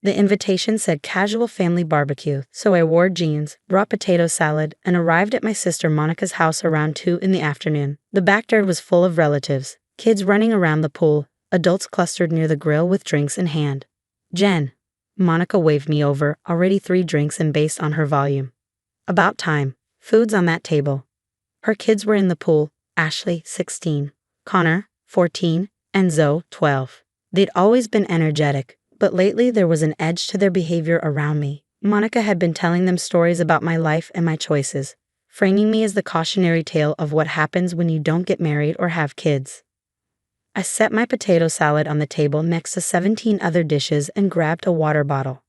The invitation said casual family barbecue, so I wore jeans, brought potato salad, and arrived at my sister Monica's house around 2 in the afternoon. The backyard was full of relatives, kids running around the pool, adults clustered near the grill with drinks in hand. "Jen." Monica waved me over, already 3 drinks and based on her volume. "About time. Food's on that table." Her kids were in the pool, Ashley, 16, Connor, 14, and Zoe, 12. They'd always been energetic, but lately there was an edge to their behavior around me. Monica had been telling them stories about my life and my choices, framing me as the cautionary tale of what happens when you don't get married or have kids. I set my potato salad on the table next to 17 other dishes and grabbed a water bottle.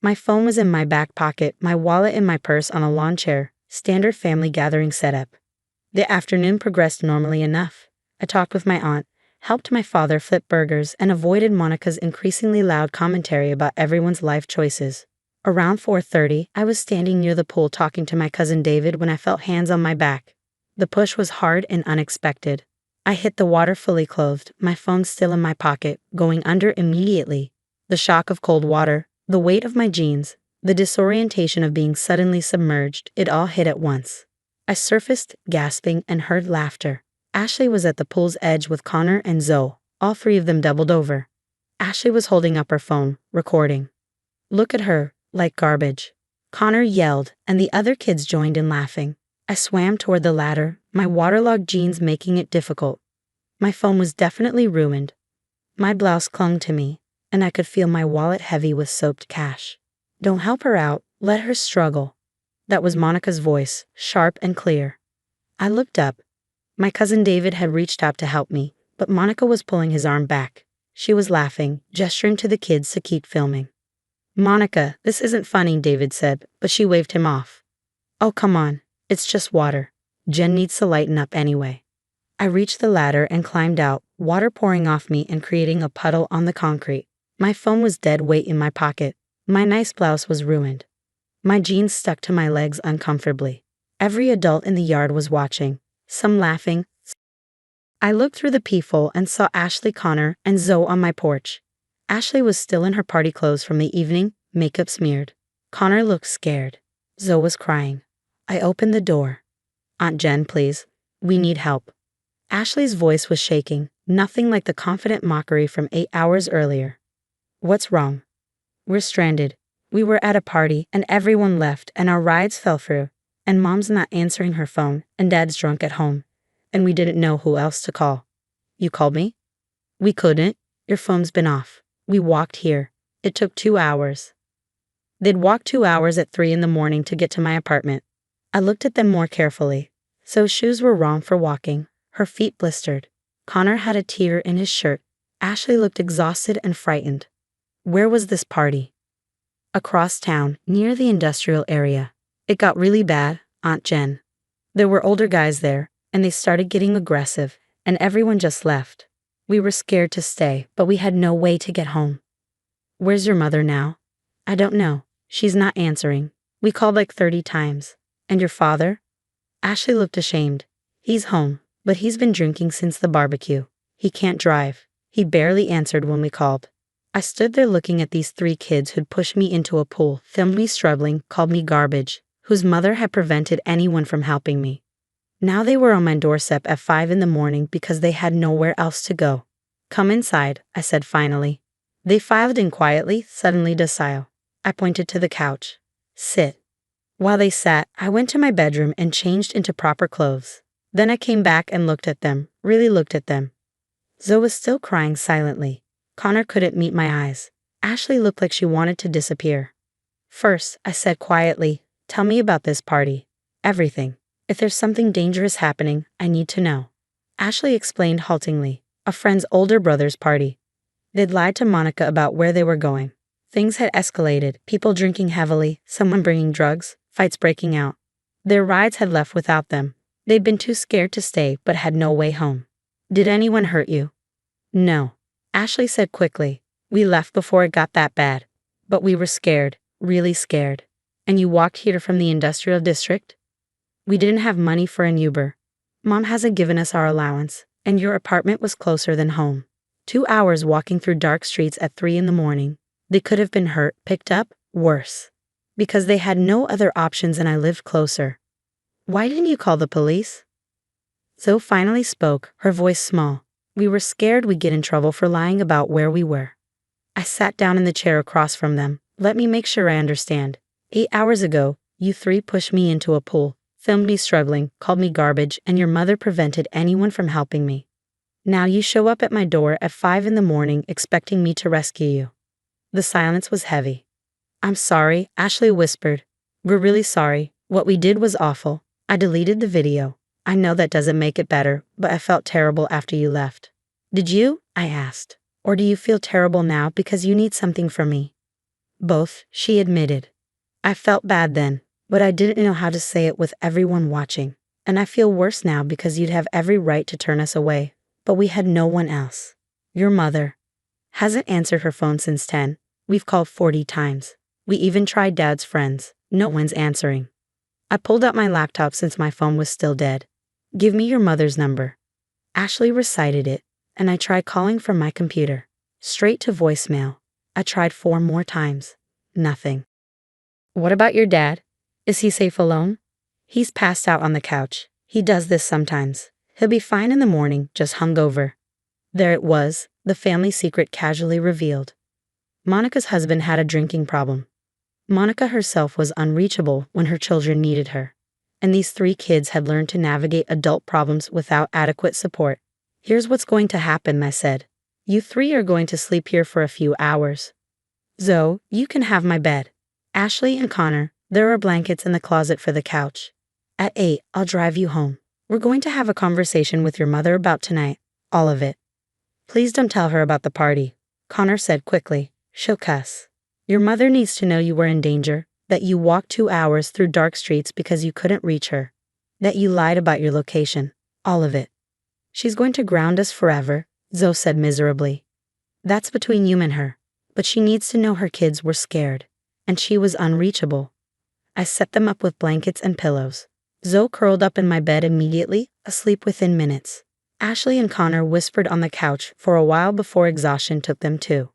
My phone was in my back pocket, my wallet in my purse on a lawn chair, standard family gathering setup. The afternoon progressed normally enough. I talked with my aunt, helped my father flip burgers, and avoided Monica's increasingly loud commentary about everyone's life choices. Around 4:30, I was standing near the pool talking to my cousin David when I felt hands on my back. The push was hard and unexpected. I hit the water fully clothed, my phone still in my pocket, going under immediately. The shock of cold water, the weight of my jeans, the disorientation of being suddenly submerged, it all hit at once. I surfaced, gasping, and heard laughter. Ashley was at the pool's edge with Connor and Zoe, all 3 of them doubled over. Ashley was holding up her phone, recording. "Look at her, like garbage." Connor yelled, and the other kids joined in laughing. I swam toward the ladder, my waterlogged jeans making it difficult. My phone was definitely ruined. My blouse clung to me, and I could feel my wallet heavy with soaked cash. "Don't help her out, let her struggle." That was Monica's voice, sharp and clear. I looked up. My cousin David had reached out to help me, but Monica was pulling his arm back. She was laughing, gesturing to the kids to keep filming. "Monica, this isn't funny," David said, but she waved him off. "Oh, come on, it's just water. Jen needs to lighten up anyway." I reached the ladder and climbed out, water pouring off me and creating a puddle on the concrete. My phone was dead weight in my pocket. My nice blouse was ruined. My jeans stuck to my legs uncomfortably. Every adult in the yard was watching, some laughing. I looked through the peephole and saw Ashley, Connor, and Zoe on my porch. Ashley was still in her party clothes from the evening, makeup smeared. Connor looked scared. Zoe was crying. I opened the door. "Aunt Jen, please. We need help." Ashley's voice was shaking, nothing like the confident mockery from 8 hours earlier. "What's wrong?" "We're stranded. We were at a party, and everyone left, and our rides fell through. And Mom's not answering her phone, and Dad's drunk at home. And we didn't know who else to call." "You called me?" "We couldn't. Your phone's been off. We walked here. It took 2 hours." They'd walked 2 hours at 3 in the morning to get to my apartment. I looked at them more carefully. Zoe's shoes were wrong for walking. Her feet blistered. Connor had a tear in his shirt. Ashley looked exhausted and frightened. Where was this party? "Across town, near the industrial area. It got really bad, Aunt Jen. There were older guys there, and they started getting aggressive, and everyone just left. We were scared to stay, but we had no way to get home." "Where's your mother now?" "I don't know. She's not answering. We called like 30 times. And your father?" Ashley looked ashamed. "He's home, but he's been drinking since the barbecue. He can't drive. He barely answered when we called." I stood there looking at these 3 kids who'd pushed me into a pool, filmed me struggling, called me garbage, whose mother had prevented anyone from helping me. Now they were on my doorstep at 5 in the morning because they had nowhere else to go. "Come inside," I said finally. They filed in quietly, suddenly docile. I pointed to the couch. "Sit." While they sat, I went to my bedroom and changed into proper clothes. Then I came back and looked at them, really looked at them. Zoe was still crying silently. Connor couldn't meet my eyes. Ashley looked like she wanted to disappear. "First," I said quietly, "tell me about this party. Everything. If there's something dangerous happening, I need to know." Ashley explained haltingly. "A friend's older brother's party. They'd lied to Monica about where they were going. Things had escalated, people drinking heavily, someone bringing drugs, fights breaking out. Their rides had left without them. They'd been too scared to stay but had no way home." "Did anyone hurt you?" "No," Ashley said quickly. "We left before it got that bad. But we were scared, really scared." "And you walked here from the industrial district?" "We didn't have money for an Uber. Mom hasn't given us our allowance, and your apartment was closer than home. 2 hours walking through dark streets at 3 in the morning. They could have been hurt, picked up, worse. Because they had no other options and I lived closer. Why didn't you call the police? Zoe finally spoke, her voice small. We were scared we'd get in trouble for lying about where we were. I sat down in the chair across from them. Let me make sure I understand. 8 hours ago, you three pushed me into a pool, filmed me struggling, called me garbage, and your mother prevented anyone from helping me. Now you show up at my door at 5 in the morning expecting me to rescue you. The silence was heavy. I'm sorry, Ashley whispered. We're really sorry. What we did was awful. I deleted the video. I know that doesn't make it better, but I felt terrible after you left. Did you? I asked. Or do you feel terrible now because you need something from me? Both, she admitted. I felt bad then, but I didn't know how to say it with everyone watching. And I feel worse now because you'd have every right to turn us away. But we had no one else. Your mother hasn't answered her phone since 10. We've called 40 times. We even tried Dad's friends. No one's answering. I pulled out my laptop since my phone was still dead. Give me your mother's number. Ashley recited it, and I tried calling from my computer. Straight to voicemail. I tried 4 more times. Nothing. What about your dad? Is he safe alone? He's passed out on the couch. He does this sometimes. He'll be fine in the morning, just hungover. There it was, the family secret casually revealed. Monica's husband had a drinking problem. Monica herself was unreachable when her children needed her. And these 3 kids had learned to navigate adult problems without adequate support. Here's what's going to happen, I said. You 3 are going to sleep here for a few hours. Zoe, you can have my bed. Ashley and Connor, there are blankets in the closet for the couch. At 8, I'll drive you home. We're going to have a conversation with your mother about tonight. All of it. Please don't tell her about the party, Connor said quickly. She'll cuss. Your mother needs to know you were in danger, that you walked 2 hours through dark streets because you couldn't reach her, that you lied about your location. All of it. She's going to ground us forever, Zoe said miserably. That's between you and her, but she needs to know her kids were scared, and she was unreachable. I set them up with blankets and pillows. Zoe curled up in my bed immediately, asleep within minutes. Ashley and Connor whispered on the couch for a while before exhaustion took them too.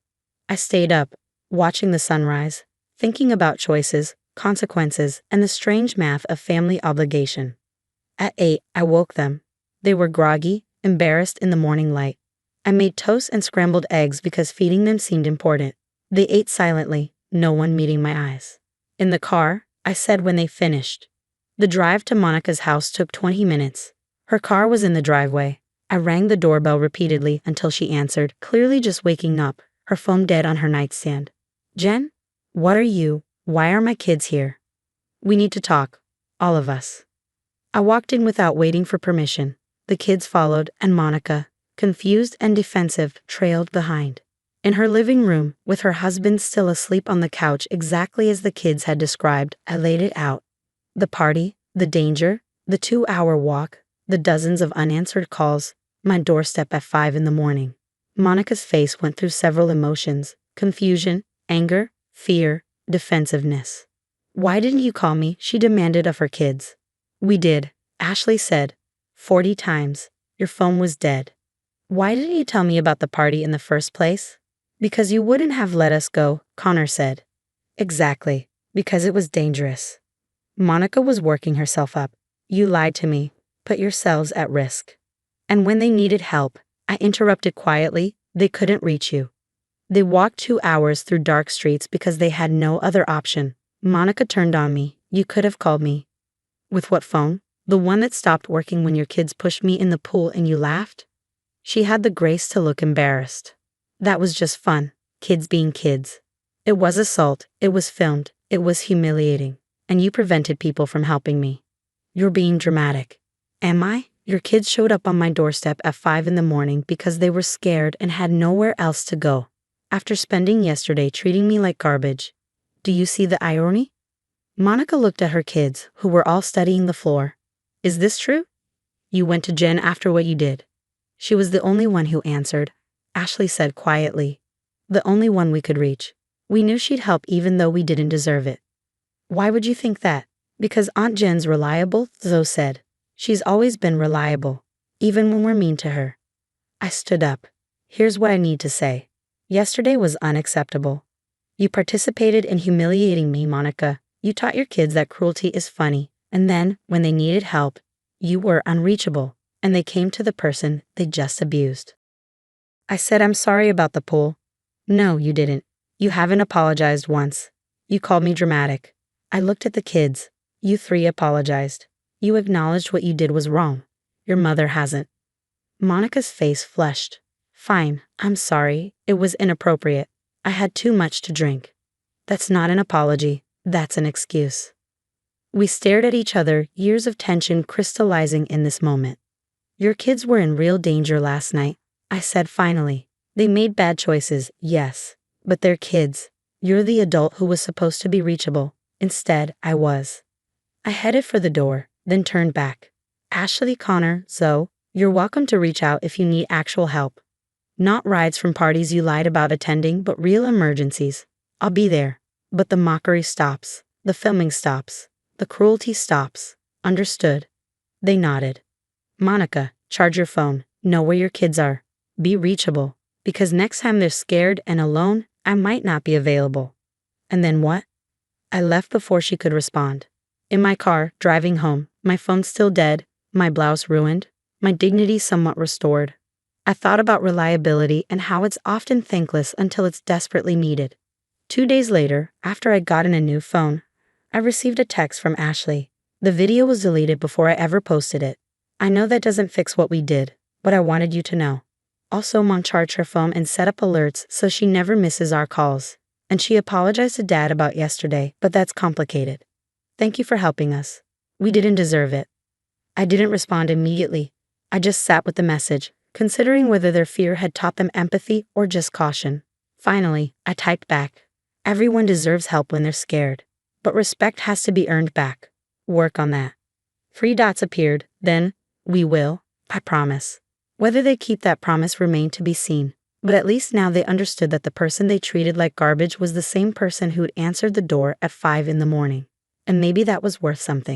I stayed up, watching the sunrise, thinking about choices, consequences, and the strange math of family obligation. At 8, I woke them. They were groggy, embarrassed in the morning light. I made toast and scrambled eggs because feeding them seemed important. They ate silently, no one meeting my eyes. In the car, I said when they finished. The drive to Monica's house took 20 minutes. Her car was in the driveway. I rang the doorbell repeatedly until she answered, clearly just waking up, her phone dead on her nightstand. Jen? What are you? Why are my kids here? We need to talk. All of us. I walked in without waiting for permission. The kids followed, and Monica, confused and defensive, trailed behind. In her living room, with her husband still asleep on the couch exactly as the kids had described, I laid it out. The party, the danger, the 2-hour walk, the dozens of unanswered calls, my doorstep at 5 in the morning. Monica's face went through several emotions: confusion, anger, fear, defensiveness. Why didn't you call me? She demanded of her kids. We did, Ashley said. 40 times. Your phone was dead. Why didn't you tell me about the party in the first place? Because you wouldn't have let us go, Connor said. Exactly, because it was dangerous. Monica was working herself up. You lied to me, put yourselves at risk. And when they needed help, I interrupted quietly. They couldn't reach you. They walked 2 hours through dark streets because they had no other option. Monica turned on me. You could have called me. With what phone? The one that stopped working when your kids pushed me in the pool and you laughed? She had the grace to look embarrassed. That was just fun. Kids being kids. It was assault. It was filmed. It was humiliating. And you prevented people from helping me. You're being dramatic. Am I? Your kids showed up on my doorstep at 5 in the morning because they were scared and had nowhere else to go. After spending yesterday treating me like garbage. Do you see the irony? Monica looked at her kids, who were all studying the floor. Is this true? You went to Jen after what you did. She was the only one who answered, Ashley said quietly. The only one we could reach. We knew she'd help even though we didn't deserve it. Why would you think that? Because Aunt Jen's reliable, Zoe said. She's always been reliable, even when we're mean to her. I stood up. Here's what I need to say. Yesterday was unacceptable. You participated in humiliating me, Monica. You taught your kids that cruelty is funny, and then, when they needed help, you were unreachable, and they came to the person they just abused. I said I'm sorry about the pool. No, you didn't. You haven't apologized once. You called me dramatic. I looked at the kids. You three apologized. You acknowledged what you did was wrong. Your mother hasn't. Monica's face flushed. Fine, I'm sorry. It was inappropriate. I had too much to drink. That's not an apology. That's an excuse. We stared at each other, years of tension crystallizing in this moment. Your kids were in real danger last night, I said finally. They made bad choices, yes, but they're kids. You're the adult who was supposed to be reachable. Instead, I was. I headed for the door, then turned back. Ashley, Connor, Zoe, you're welcome to reach out if you need actual help. Not rides from parties you lied about attending, but real emergencies. I'll be there. But the mockery stops. The filming stops. The cruelty stops. Understood? They nodded. Monica, charge your phone. Know where your kids are. Be reachable. Because next time they're scared and alone, I might not be available. And then what? I left before she could respond. In my car, driving home, my phone still dead, my blouse ruined, my dignity somewhat restored. I thought about reliability and how it's often thankless until it's desperately needed. 2 days later, after I'd gotten a new phone, I received a text from Ashley. The video was deleted before I ever posted it. I know that doesn't fix what we did, but I wanted you to know. Also, Mom charged her phone and set up alerts so she never misses our calls. And she apologized to Dad about yesterday, but that's complicated. Thank you for helping us. We didn't deserve it. I didn't respond immediately. I just sat with the message, considering whether their fear had taught them empathy or just caution. Finally, I typed back. Everyone deserves help when they're scared, but respect has to be earned back. Work on that. 3 dots appeared, then, we will, I promise. Whether they keep that promise remained to be seen, but at least now they understood that the person they treated like garbage was the same person who'd answered the door at 5 in the morning. And maybe that was worth something.